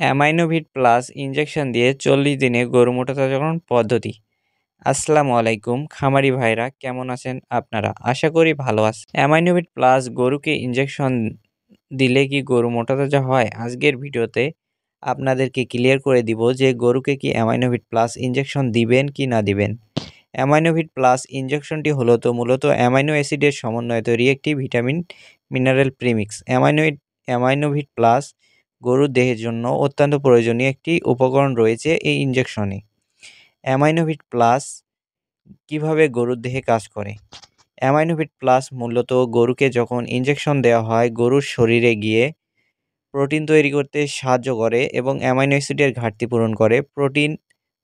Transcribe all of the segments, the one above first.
Aminovit plus injection দিয়ে 40 দিনে গরু মোটাতাজাকরণ পদ্ধতি। আসসালামু আলাইকুম খামারি ভাইরা, কেমন আছেন আপনারা? আশা করি ভালো আছেন। অ্যামাইনোভিট প্লাস গরুকে ইনজেকশন দিলে কি গরু মোটাতাজা হয়? আজকের ভিডিওতে আপনাদেরকে ক্লিয়ার করে দিব যে গরুকে কি অ্যামাইনোভিট প্লাস ইনজেকশন দিবেন কি না দিবেন। অ্যামাইনোভিট প্লাস ইনজেকশনটি মূলত অ্যামাইনো অ্যাসিডের সমন্বয়ে তৈরি একটি vitamin mineral premix. Aminovit plus গরুর দেহের জন্য অত্যন্ত প্রয়োজনীয় একটি উপকরণ রয়েছে এই ইনজেকশনে। অ্যামাইনোভিট প্লাস কিভাবে গরুর দেহে কাজ করে? অ্যামাইনোভিট প্লাস মূলত গরুকে যখন ইনজেকশন দেওয়া হয় গরুর শরীরে গিয়ে প্রোটিন তৈরি করতে সাহায্য করে এবং অ্যামাইনো অ্যাসিডের ঘাটতি পূরণ করে। প্রোটিন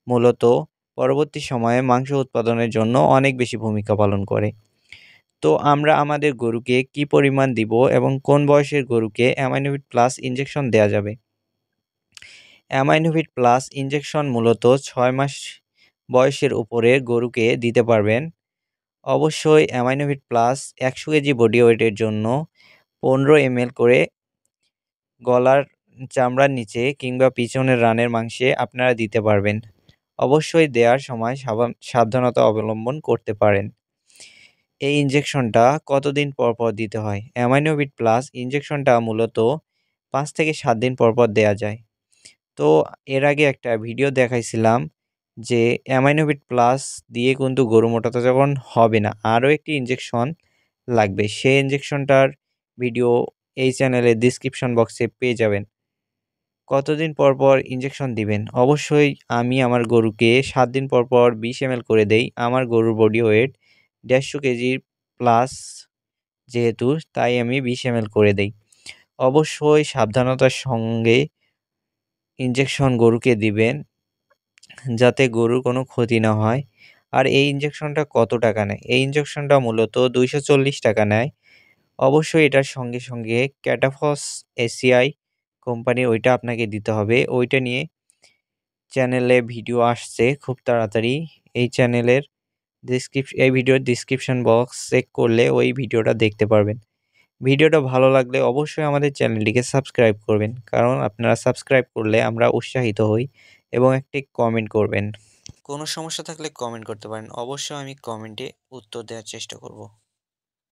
মূলত পরবর্তী সময়ে মাংস উৎপাদনের জন্য অনেক বেশি ভূমিকা পালন করে। তো আমরা আমাদের গরুকে কি পরিমাণ দিব এবং কোন বয়সের গরুকে অ্যামাইনোভিট প্লাস ইনজেকশন দেওয়া যাবে? অ্যামাইনোভিট প্লাস ইনজেকশন মূলত 6 মাস বয়সের উপরে গরুকে দিতে পারবেন। অবশ্যই অ্যামাইনোভিট প্লাস 100 কেজি বডি ওয়েটের জন্য 15 ml করে গলার চামড়ার নিচে কিংবা পিছনের রানের মাংসে আপনারা দিতে পারবেন। অবশ্যই দেওয়ার সময় সাবধানতা অবলম্বন করতে পারেন। এই ইনজেকশনটা কতদিন পর পর দিতে হয়? অ্যামাইনোভিট প্লাস ইনজেকশনটা মূলত 5 থেকে 7 দিন পর পর দেওয়া যায়। তো এর আগে একটা ভিডিও দেখাইছিলাম যে অ্যামাইনোভিট প্লাস দিয়ে কিন্তু গরু মোটাতাজাকরণ হবে না, আরও একটি ইনজেকশন লাগবে। সেই ইনজেকশনটার ভিডিও এই চ্যানেলের ডিসক্রিপশন বক্সে পেয়ে যাবেন। কতদিন পর পর ইনজেকশন দিবেন? অবশ্যই আমি আমার গরুকে 7 দিন পর পর 20 ml করে দেই। আমার গরুর বডি ওয়েট 150 কেজির প্লাস, যেহেতু তাই আমি 20 ml করে দেই। অবশ্যই সাবধানতার সঙ্গে ইনজেকশন গরুকে দিবেন যাতে গরুর কোনো ক্ষতি না হয়। আর এই ইনজেকশনটা কত টাকা নেয়? এই ইনজেকশনটা মূলত 240 টাকা নেয়। অবশ্যই এটার সঙ্গে সঙ্গে ক্যাটাফস এসিআই কোম্পানির ওইটা আপনাকে দিতে হবে। ওইটা নিয়ে চ্যানেলে ভিডিও আসছে খুব তাড়াতাড়ি। এই ভিডিওর ডিসক্রিপশন বক্স চেক করলে ওই ভিডিওটা দেখতে পারবেন। ভিডিওটা ভালো লাগলে অবশ্যই আমাদের চ্যানেলটিকে সাবস্ক্রাইব করবেন, কারণ আপনারা সাবস্ক্রাইব করলে আমরা উৎসাহিত হই, এবং একটি কমেন্ট করবেন। কোনো সমস্যা থাকলে কমেন্ট করতে পারেন, অবশ্যই আমি কমেন্টে উত্তর দেওয়ার চেষ্টা করব।